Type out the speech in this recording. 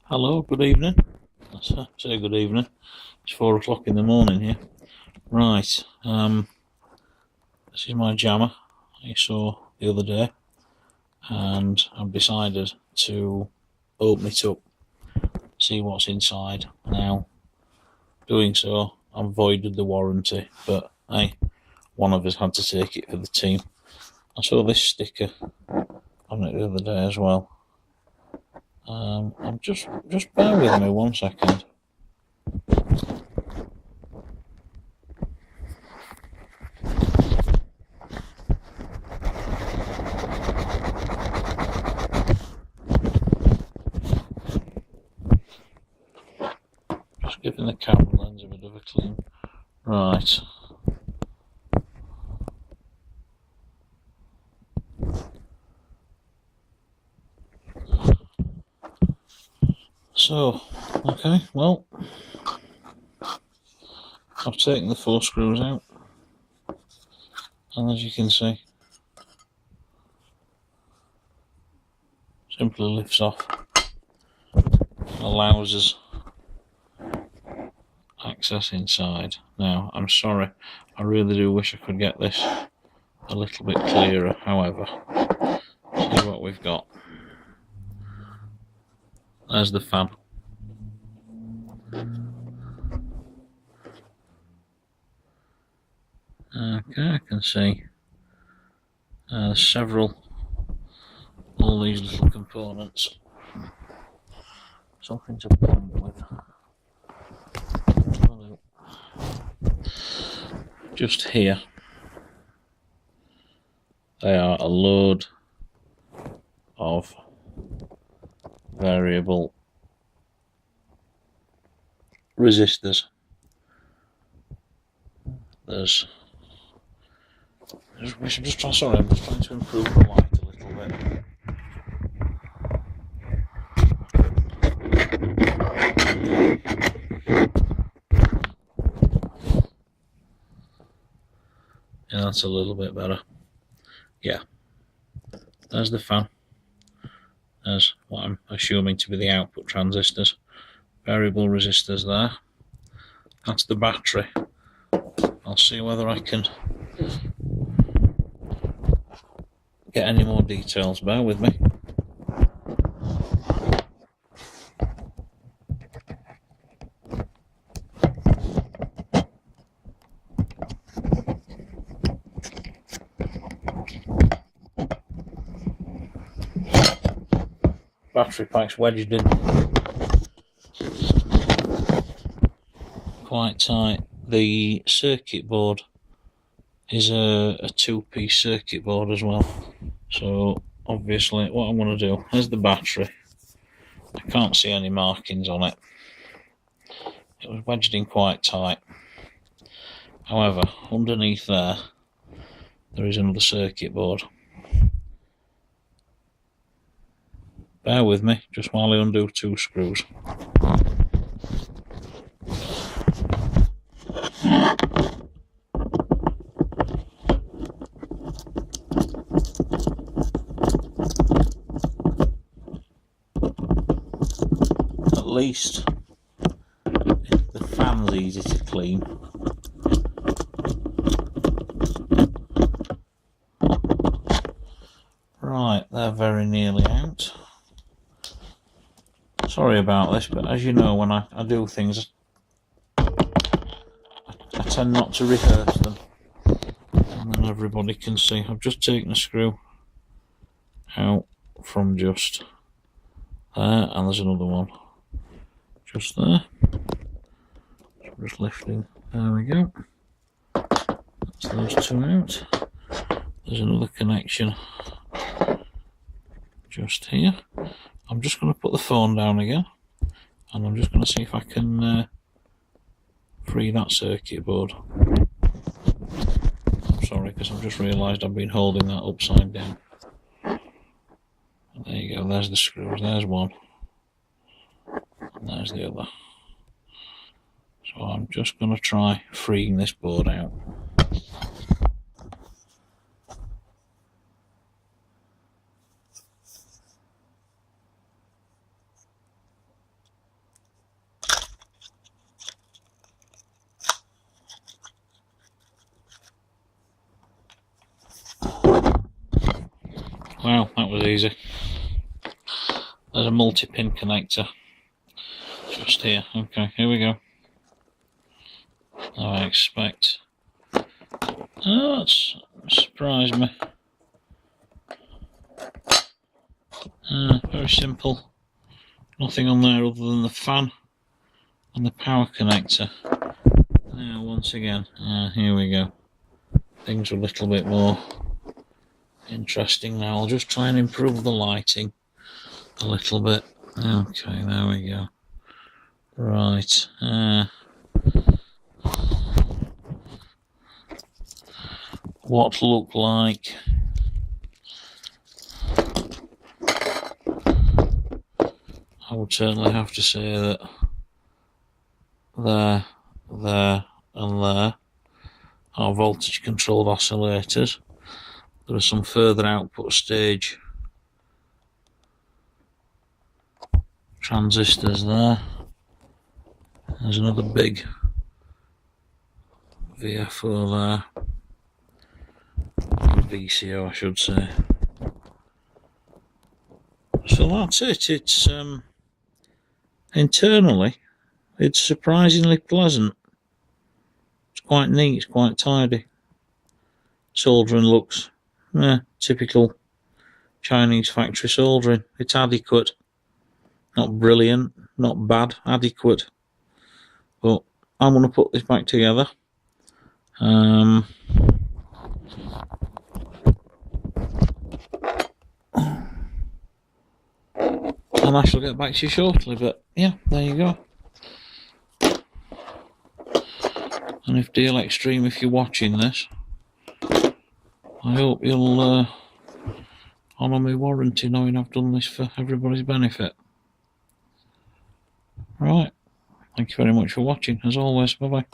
Hello, good evening. I say good evening. It's 4 o'clock in the morning here. Right, this is my jammer you saw the other day, and I've decided to open it up, see what's inside. Now, doing so, I've voided the warranty, but hey, one of us had to take it for the team. I saw this sticker on it the other day as well. I'm just bear with me 1 second. Just giving the camera lens a bit of a clean. Right. So, okay, well, I've taken the 4 screws out, and as you can see, simply lifts off, allows us access inside. Now, I'm sorry, I really do wish I could get this a little bit clearer. However, see what we've got. There's the fan. Okay, I can see all these little components. Something to bond with. Just here, they are a load of variable resistors. I'm just trying to improve the light a little bit. Yeah, that's a little bit better. Yeah. There's the fan. There's what I'm assuming to be the output transistors. Variable resistors there. That's the battery. I'll see whether I can get any more details. Bear with me. Battery pack's wedged in quite tight. The circuit board is a 2-piece circuit board as well. So obviously what I'm going to do, there's the battery. I can't see any markings on it. It was wedged in quite tight. However, underneath there is another circuit board. Bear with me just while I undo 2 screws. At least the fan's easy to clean. Right, they're very nearly out. Sorry about this, but as you know, when I do things, I tend not to rehearse them, and then everybody can see. I've just taken a screw out from just there, and there's another one just there. So I'm just lifting. There we go. That's those 2 out. There's another connection just here. I'm just going to put the phone down again, and I'm just going to see if I can free that circuit board. I'm sorry, because I've just realised I've been holding that upside down. And there you go, there's the screws, there's one, and there's the other. So I'm just going to try freeing this board out. Wow, that was easy. There's a multi-pin connector just here. Okay, here we go. I expect. Oh, that's surprised me. Very simple. Nothing on there other than the fan and the power connector. Now, once again, here we go. Things are a little bit more interesting now. I'll just try and improve the lighting a little bit. Okay, there we go. Right. What look like? I would certainly have to say that there, and there are voltage controlled oscillators. There are some further output stage transistors there. There's another big VFO there. VCO, I should say. So that's it. It's internally, it's surprisingly pleasant. It's quite neat, it's quite tidy. Soldering looks typical Chinese factory soldering. It's adequate. Not brilliant, not bad, adequate. But I'm going to put this back together. And I shall get back to you shortly, but yeah, there you go. And if Deal Extreme, if you're watching this, I hope you'll honour my warranty, knowing I've done this for everybody's benefit. Right, thank you very much for watching, as always, bye bye.